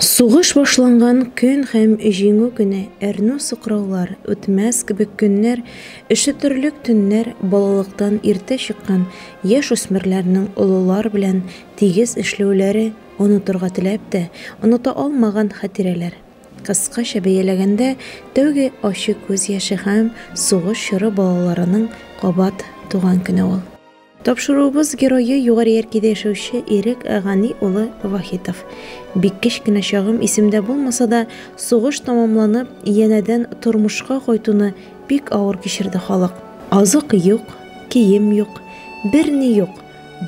Сугыш башланган көн һәм җиңү көне, әрнү сыкраулар, үтмәс кебек көннәр, ишетерлек төннәр, балалыктан иртә чыккан яшь-үсмерләрнең олылар белән тигез эшләүләре, онытырга теләп тә, оныта алмаган хатирәләр. Кыскача бәяләгәндә, тәүге ачы күз яше һәм сугыш чоры балаларының кабат туган көне ул. Тапшыруыбыз геройы югары яркиде яшәүче Ирек Гани улы Вахитов. Бик кечкенә чагым исемдә булмаса да, сугыш тамамланып, янәдән тормышка кайтуны бик авыр кичерде халык. Азык юк, кием юк, берни юк.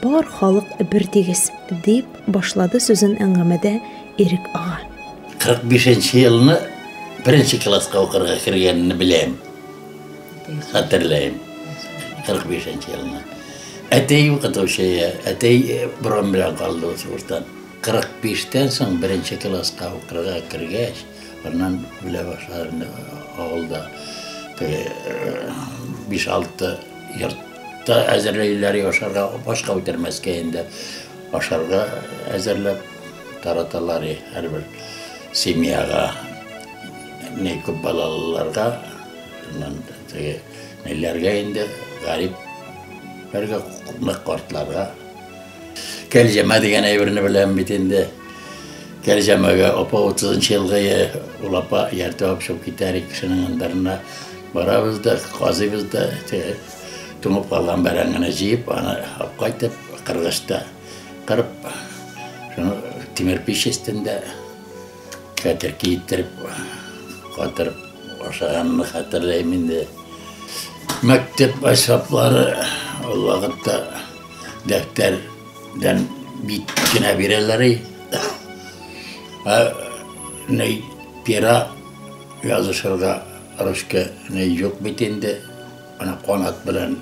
Бар халык бер тигез, дип башлады сүзен әңгәмәдә Ирек ага. 45-нче елны беренче класска укырга кергәнне беләм. Хәтерләйм. 45-нче елны. Әтәй укытучы, әтәй буран белән калды сугыштан. 45-тән соң беренче класска укырга кергәч, аннан белә башлады авылда. 5-6 йортта әзерләйләр ашарга, башка үтәрмәскә инде ашарга әзерләп тараталар һәрбер семьяга, не күп балаларга, неләргә инде гарип бергә кумлык картларга. Кәлҗәмә дигән әйберне беләм бит инде. Кәлҗәмәгә апа 30-нчы елга улапа ярты апшып китәр кешенең яндарына барабыз да, казыйбыз да, туңып калган бәрәңгене җыеп, аны алып кайтып, кыргышта кырып, шуны тимер пич өстендә кәтер китереп, катырып ашаганны хәтерләйм инде. Мәктәп асбаплары ул вакытта дәфтәрдән бит кенә бирәләр. Ней пера язышырга русча ней юк бит инде. Ана канат белән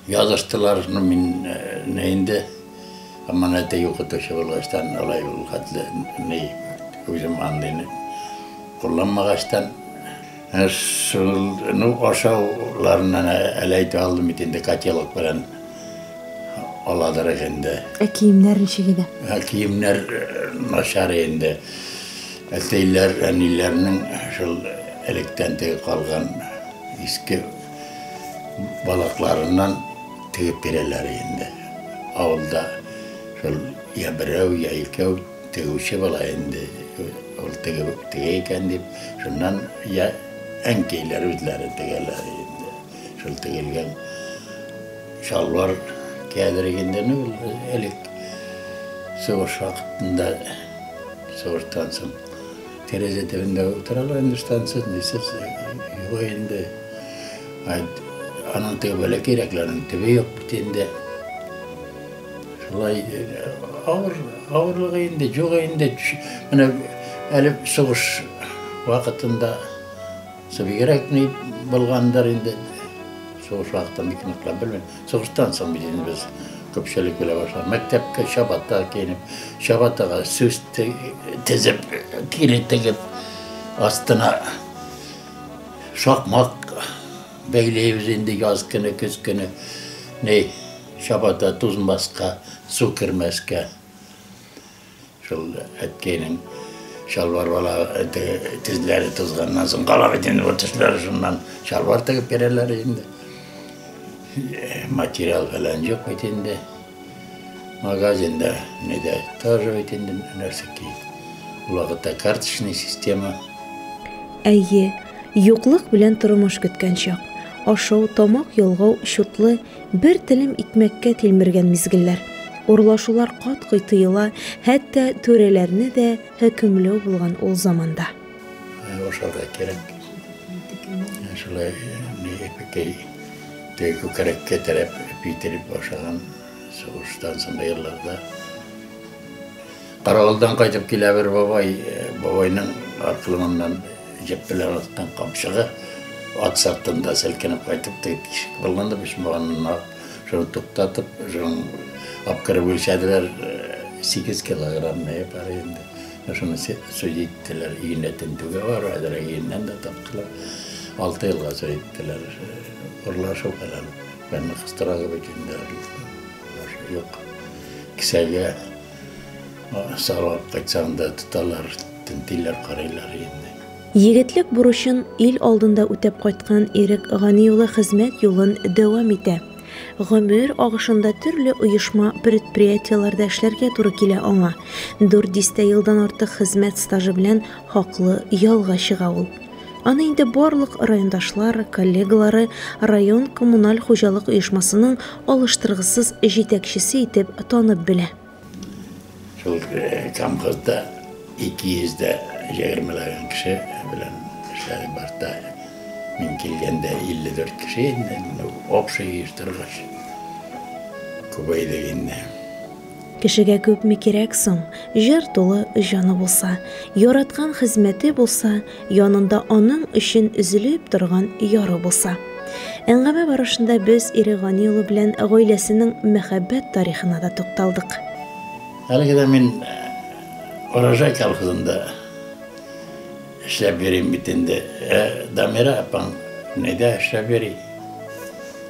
языштылар, мин инде амана укытучы булгачтан алай ул хәтле ней үзем андыйны кулланмагачтан ашауларынан әләйтә алдым бит инде котелок белән аладыр инде. Киемнәр ничек иде? Киемнәр начар инде. Әтәйләр, әниләрнең шул электән теге калган иске балакларыннан тегеп бирәләр инде. Авылда шул я берәү, я икәү тегүче була инде. Ул тегеп икән дип, шуннан я әнкәйләр үзләре тегәләр инде. Шул тегелгән шалвар кәдергәндән ул элек сугыш вакытында сугыштан соң тәрәзә төбендә утыралар инде станцияда дисез юк инде. Аның теге бәләкәйрәкләрнең төбе юк бит инде. Шулай авырлыгы инде, юк инде. Менә әле сугыш вакытында бигрәк ни булгандар инде. Сугыш вакытында бик ныклап белмим. Сугыштан соң без көпчелек белә башлар. Мәктәпкә чабата киенеп, чабатага сүз тезеп, кире тегеп, астына шакмак бәйләйбез инде яз көне, көз көне. Чабата тузынбаска, су кермәскә. Шул әткәйнең шалвар бала тезләре тузганнан соң калар инде төшләре шуннан шалвар тегеп бирәләр инде. Материал фәлән юк бит инде. Магазинда неде тоже бит инде нәрсә ки. Ул вакытта карточный система. Әйе, юклык белән тормыш көткән чак. Ашау, тамак ялгау, чутлы, бер телем икмәккә тилмергән мизгелләр. Урлашулар кат-кый тыела, хәтта түрәләрне дә хөкемләү булган ул заманда. Ашарга кирәк. Шулай эпикәй теге кәрәккә терәп битереп ашаган сугыштан соң елларда. Каравылдан кайтып килә бер бабайның аркылыннан җеп белән аткан камчыгы ат сартында селкенеп кайтып тишек булганда биш баганны шуны туктатып, шуны апкырып үлчәделәр 8 килограмм бар инде. Шуны сөйттеләр, иңнә тентүгә бар, әдәр иңнән дә таптылар. 6 елга сөйттеләр. Урлашу фәлән. Бәнне кыстырага бит инде. Юк. Кисәгә Сарап кайтсаңда туталар, тентилер карайлар инде. Егетлек бурычын ил алдында үтәп кайткан Ирек Гани улы хезмәт юлын дәвам итә. Гомер агышында төрле оешма предприятиеләрдә эшләргә туры килә аңа. 400 елдан артык хезмәт стажы белән хаклы ялга чыга ул. Аны инде барлык райондашлар, коллегалары район коммуналь хуҗалык оешмасының алыштыргысыз җитәкчесе итеп танып белә. Шул камхозда 220 кеше белән эшләре барда. Мин килгәндә 54 кеше, общий иштыргыч. Күбәйде инде. Кешегә күпме кирәк соң, җыр тулы җаны булса, яраткан хезмәте булса, янында аның өчен üzülеп торган яры булса. Әңгәмә барышында без Ирек Гани улы белән гаиләсенең мәхәббәт тарихына да тукталдык. Әлегә мин Урожай колхозында эшләп йөрим бит инде. Дамира апаң нидә эшләп йөри?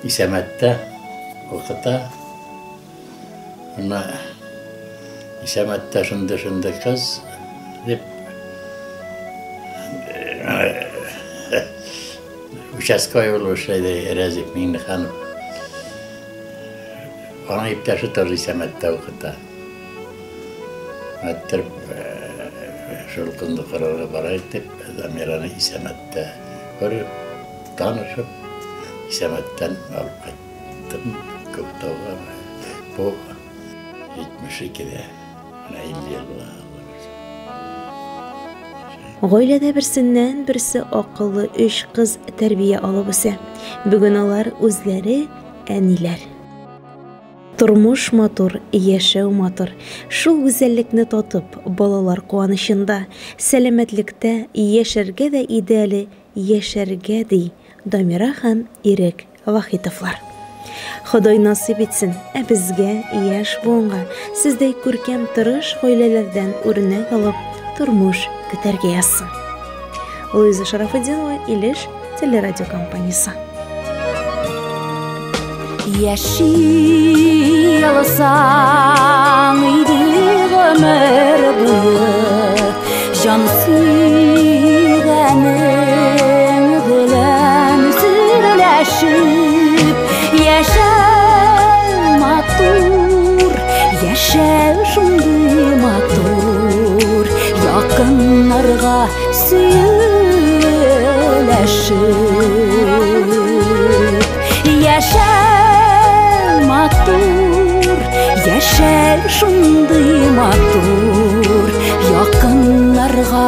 Исәмәттә укыта. Ана Исәмәттә шунда кыз дип участковый булып эшләде Рәзик Миңнеханов. Ана иптәше тоже Исәмәттә укыта. Мәттер шул көнде карарга барайык дип, Дамираны Исәмәттә күреп, танышып, Исәмәттән алып кайттым Күктауга. Бу 72-дә, 50 елга. Гаиләдә берсеннән берсе акыллы 3 кыз тәрбия алып үсә. Бүген алар үзләре әниләр. Тормыш матур, яшәү матур. Шул гүзәллекне татып, балалар куанычында, сәламәтлектә яшәргә дә идеале яшәргә ди Дамира һәм Ирек Вахитовлар. Ходай насип итсен, безгә яшь буынга сездәй күркәм тырыш гаиләләрдән үрнәк алып, тормыш көтәргә язсын. Луиза Шарафетдинова, Илеш телерадиокомпаниясе. Яши алсаң иде гомер буе, җан сөйгәнең белән сөйләшеп, яшәү матур, яшәү шундый матур, якыннарга сөйләшеп, матур, яшәү шундый матур, якыннарга